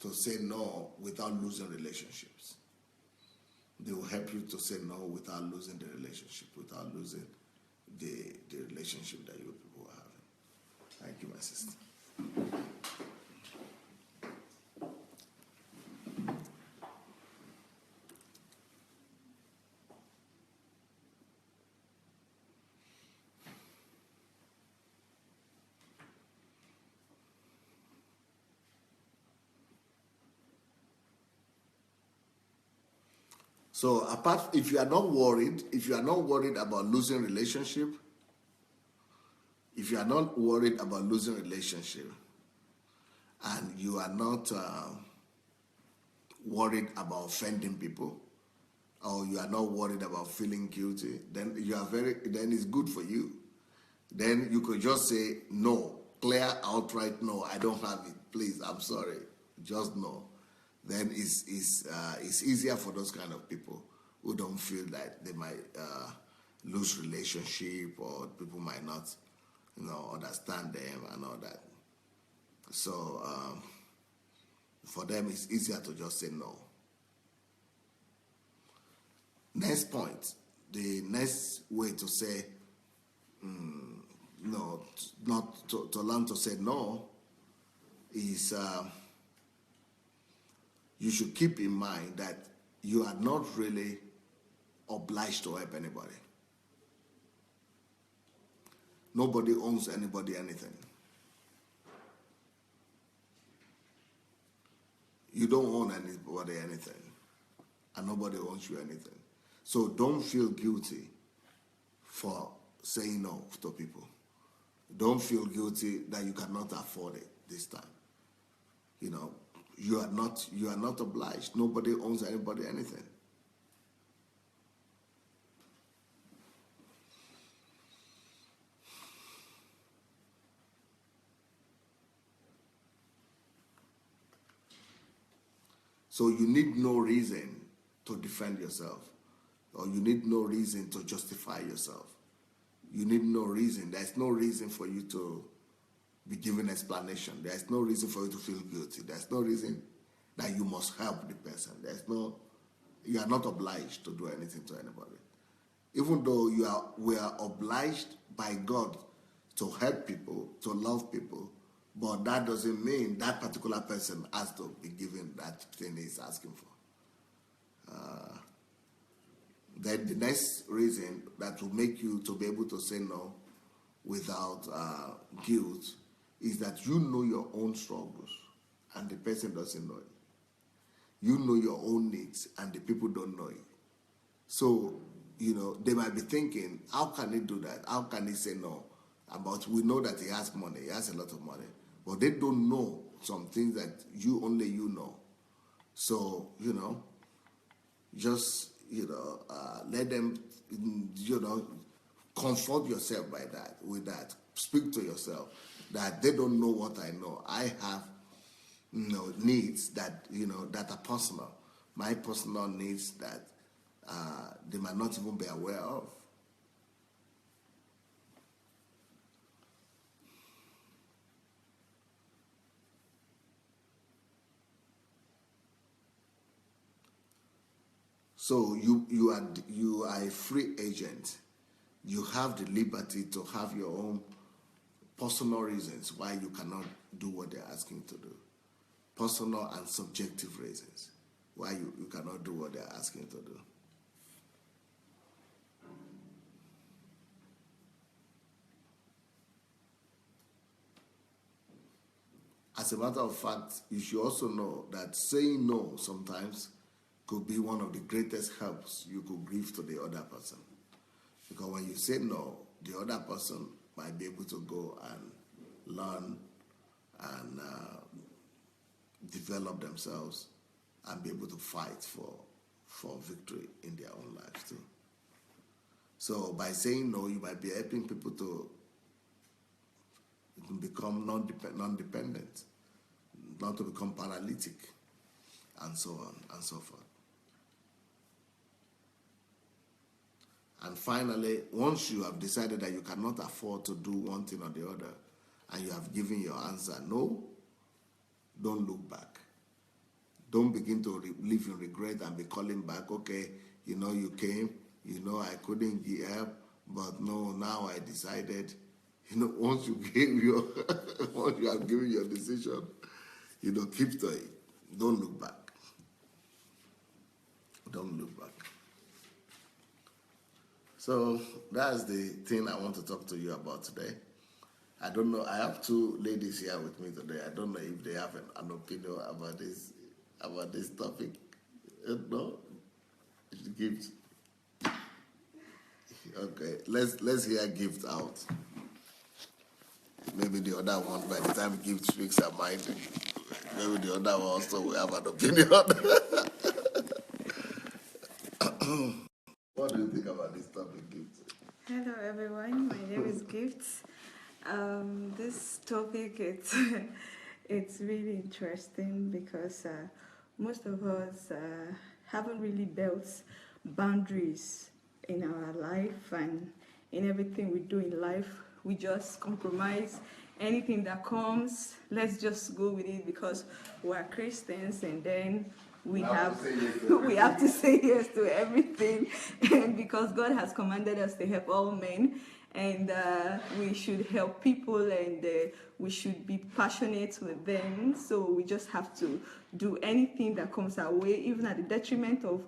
to say no without losing relationships. They will help you to say no without losing the relationship, without losing the relationship that you people are having. Thank you, my sister. So apart, if you are not worried about losing relationship, if you are not worried about losing relationship, and you are not worried about offending people, or you are not worried about feeling guilty, then then it's good for you. Then you could just say no, clear outright no, I don't have it. Please, I'm sorry, just no. Then it's easier for those kind of people who don't feel that they might lose relationship, or people might not, understand them and all that. So for them, it's easier to just say no. Next point, the next way to say no, not to learn to say no, is you should keep in mind that you are not really obliged to help anybody. Nobody owes anybody anything. You don't own anybody anything, and nobody owes you anything. So don't feel guilty for saying no to people. Don't feel guilty that you cannot afford it this time. You are not obliged. Nobody owes anybody anything. So you need no reason to defend yourself, or you need no reason to justify yourself. You need no reason. There's no reason for you to be given explanation. There's no reason for you to feel guilty. There's no reason that you must help the person. You are not obliged to do anything to anybody. Even though we are obliged by God to help people, to love people, but that doesn't mean that particular person has to be given that thing he's asking for. Then the next reason that will make you to be able to say no without guilt is that you know your own struggles and the person doesn't know it. You know your own needs and the people don't know it. So, they might be thinking, how can he do that? How can he say no? But we know that he has money, he has a lot of money. But they don't know some things that only you know. So, just, let them, comfort yourself with that. Speak to yourself that they don't know what I know. I have, needs that, that are personal. My personal needs that they might not even be aware of. So you are a free agent. You have the liberty to have your own personal reasons why you cannot do what they're asking to do. Personal and subjective reasons why you cannot do what they're asking to do. As a matter of fact, you should also know that saying no sometimes could be one of the greatest helps you could give to the other person. Because when you say no, the other person might be able to go and learn and develop themselves and be able to fight for victory in their own lives too. So by saying no, you might be helping people to become non-dependent, not to become paralytic, and so on and so forth. And finally, once you have decided that you cannot afford to do one thing or the other, and you have given your answer no, don't look back. Don't begin to live in regret and be calling back, okay, you came, I couldn't get help, but no, now I decided. Once you once you have given your decision, keep to it. Don't look back. Don't look back. So that's the thing I want to talk to you about today. I don't know. I have two ladies here with me today. I don't know if they have an opinion about this topic. No, Gift. Okay, let's hear gift out. Maybe the other one, by the time gift speaks her mind, maybe the other one also will have an opinion. What do you think about this topic, gift? Hello everyone, my name is Gift. This topic it's really interesting because most of us haven't really built boundaries in our life and in everything we do in life. We just compromise anything that comes. Let's just go with it because we're Christians, and then we have we have to say yes to everything, and because God has commanded us to help all men, and we should help people, and we should be passionate with them. So we just have to do anything that comes our way, even at the detriment of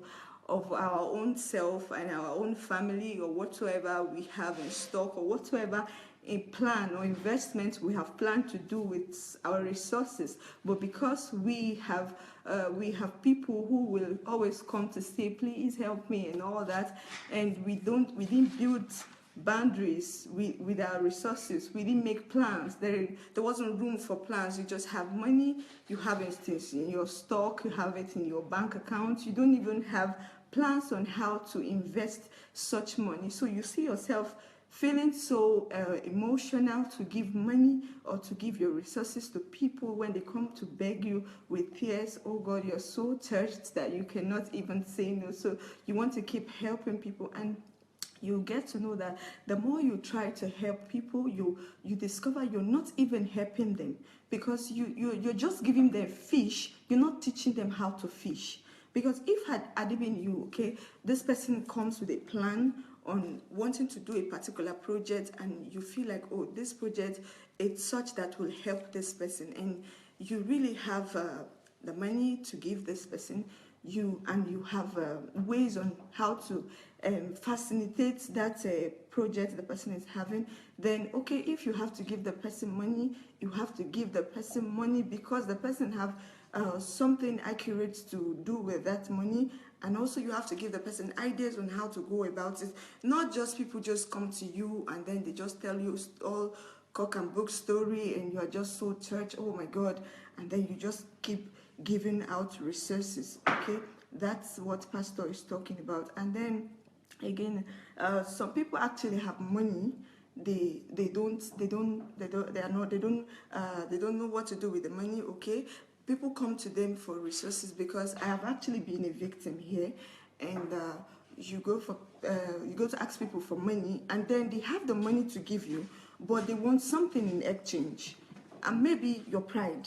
our own self and our own family, or whatsoever we have in stock, or whatsoever a plan or investment we have planned to do with our resources. But because we have people who will always come to say, please help me and all that, and we didn't build boundaries with our resources. We didn't make plans. There wasn't room for plans. You just have money, you have it in your stock, you have it in your bank account. You don't even have plans on how to invest such money. So you see yourself feeling so emotional to give money or to give your resources to people when they come to beg you with tears. Oh God, you're so touched that you cannot even say no. So you want to keep helping people, and you get to know that the more you try to help people, you discover you're not even helping them, because you're just giving them fish. You're not teaching them how to fish. Because if had it been you, okay, this person comes with a plan on wanting to do a particular project, and you feel like, oh, this project, it's such that will help this person, and you really have the money to give this person, you have ways on how to facilitate that project the person is having, then okay, if you have to give the person money, you have to give the person money because the person have something accurate to do with that money. And also you have to give the person ideas on how to go about it. Not just people just come to you and then they just tell you all cock and book story, and you are just so touched, oh my God, and then you just keep giving out resources. Okay, that's what pastor is talking about. And then again, some people actually have money. They don't know what to do with the money. Okay, people come to them for resources, because I have actually been a victim here, and you go to ask people for money, and then they have the money to give you, but they want something in exchange, and maybe your pride.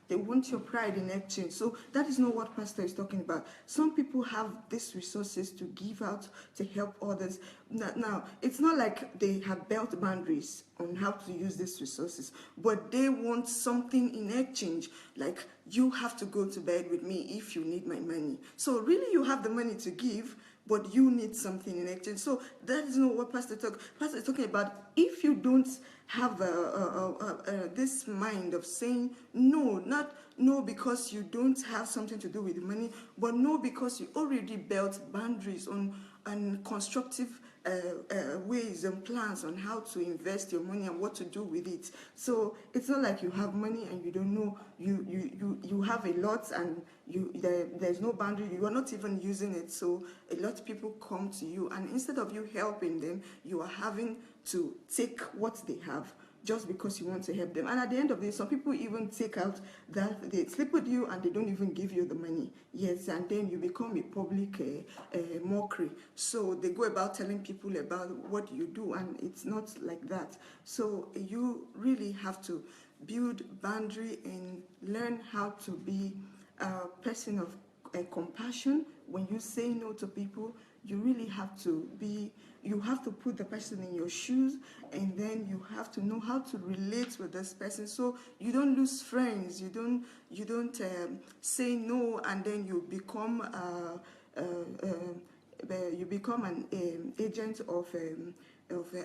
They want your pride in exchange. So that is not what pastor is talking about. Some people have these resources to give out to help others. Now, it's not like they have built boundaries on how to use these resources, but they want something in exchange. Like, you have to go to bed with me if you need my money. So really, you have the money to give, but you need something in exchange. So that is not what pastor is talking about. If you don't have this mind of saying no, not no because you don't have something to do with the money, but no because you already built boundaries on constructive ways and plans on how to invest your money and what to do with it. So it's not like you have money and you don't know, you have a lot, and there's no boundary, you are not even using it. So a lot of people come to you, and instead of you helping them, you are having to take what they have just because you want to help them. And at the end of the day, some people even take out that they sleep with you and they don't even give you the money. Yes, and then you become a public mockery. So they go about telling people about what you do, and it's not like that. So you really have to build boundary and learn how to be a person of compassion. When you say no to people, you really have to put the person in your shoes, and then you have to know how to relate with this person, so you don't lose friends. You don't say no and then you become an agent of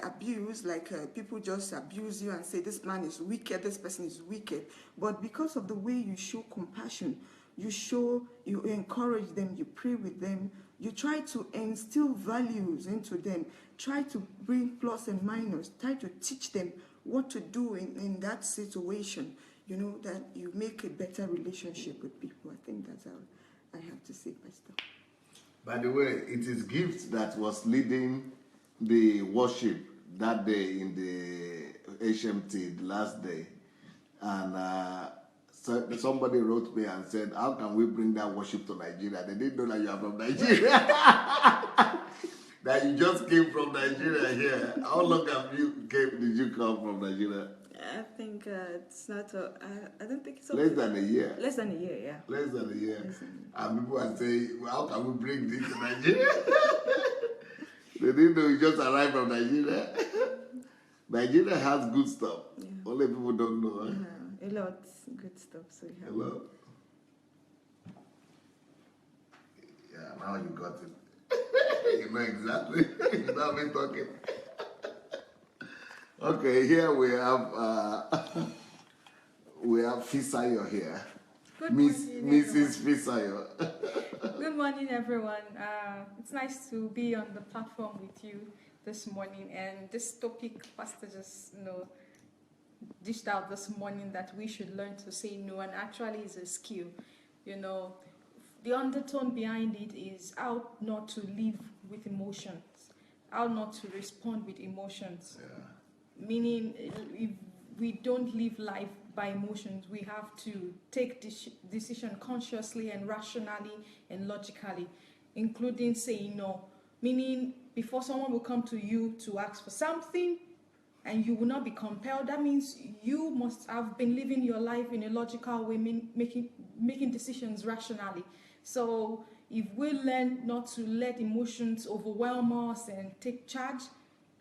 abuse, like people just abuse you and say this man is wicked, this person is wicked. But because of the way you show compassion, you encourage them, you pray with them, You try to instill values into them, try to bring plus and minus, try to teach them what to do in that situation, that you make a better relationship with people. I think that's all I have to say, Pastor. By the way, it is gift that was leading the worship that day in the HMT, the last day. And so somebody wrote me and said, how can we bring that worship to Nigeria? They didn't know that you are from Nigeria. That you just came from Nigeria here. How long did you come from Nigeria? I think it's not. I don't think it's less than a year. Less than a year, yeah. Less than a year. And people are saying, well, how can we bring this to Nigeria? They didn't know you just arrived from Nigeria. Nigeria has good stuff. Yeah. Only people don't know. Huh? A lot good stuff. So a lot. Yeah, now you got it. You know exactly. You know me talking. Okay, here we have Fisayo here. Good morning, Mrs. Fisayo. Good morning, everyone. It's nice to be on the platform with you this morning. And this topic, Pastor just dished out this morning that we should learn to say no, and actually is a skill. The undertone behind it is how not to live with emotions, how not to respond with emotions. Yeah. Meaning, if we don't live life by emotions, we have to take decision consciously and rationally and logically, including saying no. Meaning, before someone will come to you to ask for something and you will not be compelled, that means you must have been living your life in a logical way, making decisions rationally. So if we learn not to let emotions overwhelm us and take charge,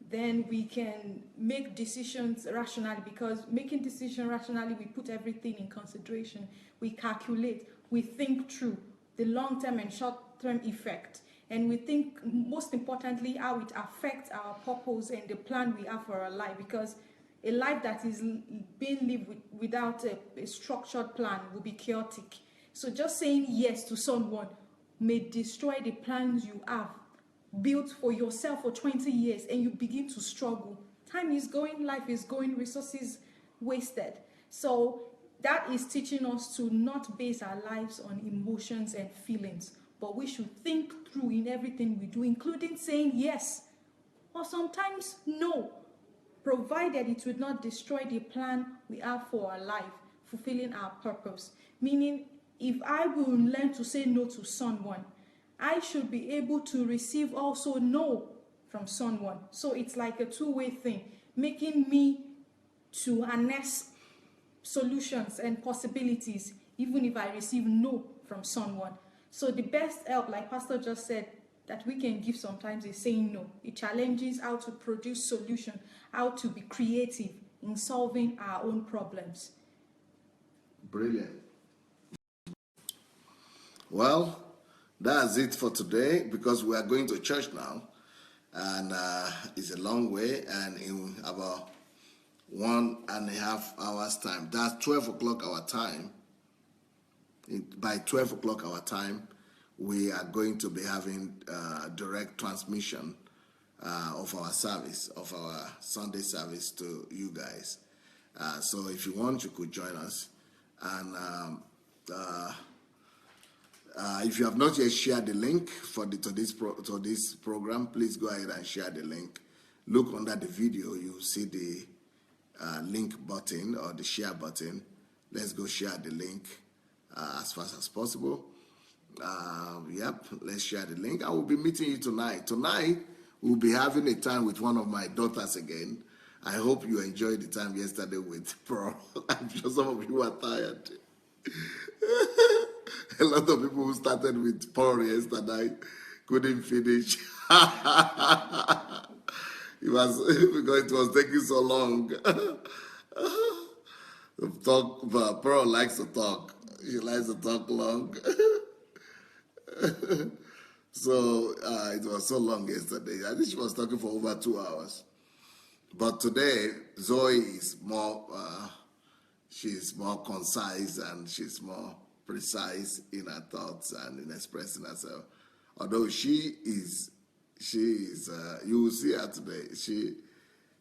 then we can make decisions rationally, because making decisions rationally, we put everything in consideration. We calculate, we think through the long-term and short-term effect, and we think, most importantly, how it affects our purpose and the plan we have for our life, because a life that is being lived without a structured plan will be chaotic. So just saying yes to someone may destroy the plans you have built for yourself for 20 years, and you begin to struggle. Time is going, life is going, resources wasted. So that is teaching us to not base our lives on emotions and feelings, but we should think through in everything we do, including saying yes or sometimes no, provided it would not destroy the plan we have for our life, fulfilling our purpose. Meaning, if I will learn to say no to someone, I should be able to receive also no from someone. So it's like a two-way thing, making me to harness solutions and possibilities, even if I receive no from someone. So the best help, like Pastor just said, that we can give sometimes is saying no. It challenges how to produce solution, how to be creative in solving our own problems. Brilliant. Well, that's it for today, because we are going to church now, and it's a long way, and in about 1.5 hours time, that's 12 o'clock our time. By 12 o'clock our time, we are going to be having direct transmission of our service, of our Sunday service to you guys. So if you want, you could join us. And if you have not yet shared the link to this program, please go ahead and share the link. Look under the video, you'll see the link button or the share button. Let's go share the link as fast as possible. Let's share the link. I will be meeting you tonight. Tonight, we'll be having a time with one of my daughters again. I hope you enjoyed the time yesterday with Pearl. I'm sure some of you are tired. A lot of people who started with Pearl yesterday couldn't finish. Because it was taking so long. Pearl likes to talk. She likes to talk long. So it was so long yesterday. I think she was talking for over 2 hours. But today, Zoe is more, she's more concise, and she's more precise in her thoughts and in expressing herself. Although she is, you will see her today.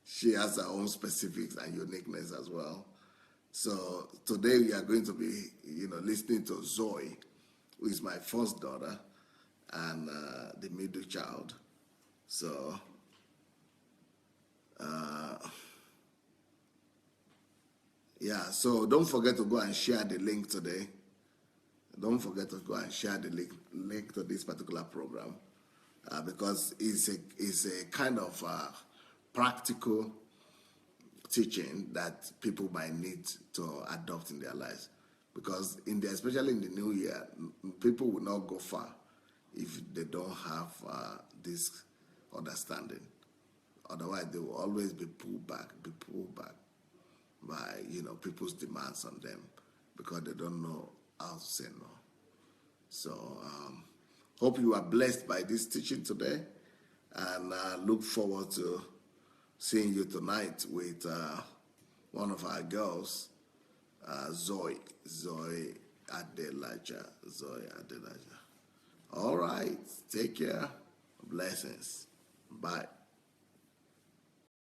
She has her own specifics and uniqueness as well. So today we are going to be, listening to Zoe, who is my first daughter and the middle child. So, yeah, so don't forget to go and share the link today. Don't forget to go and share the link to this particular program because it's a kind of practical teaching that people might need to adopt in their lives. Because especially in the new year, people will not go far if they don't have this understanding. Otherwise, they will always be pulled back by people's demands on them because they don't know how to say no. So, hope you are blessed by this teaching today, and look forward to seeing you tonight with one of our girls, Zoe Adelaja. All right, take care. Blessings. Bye.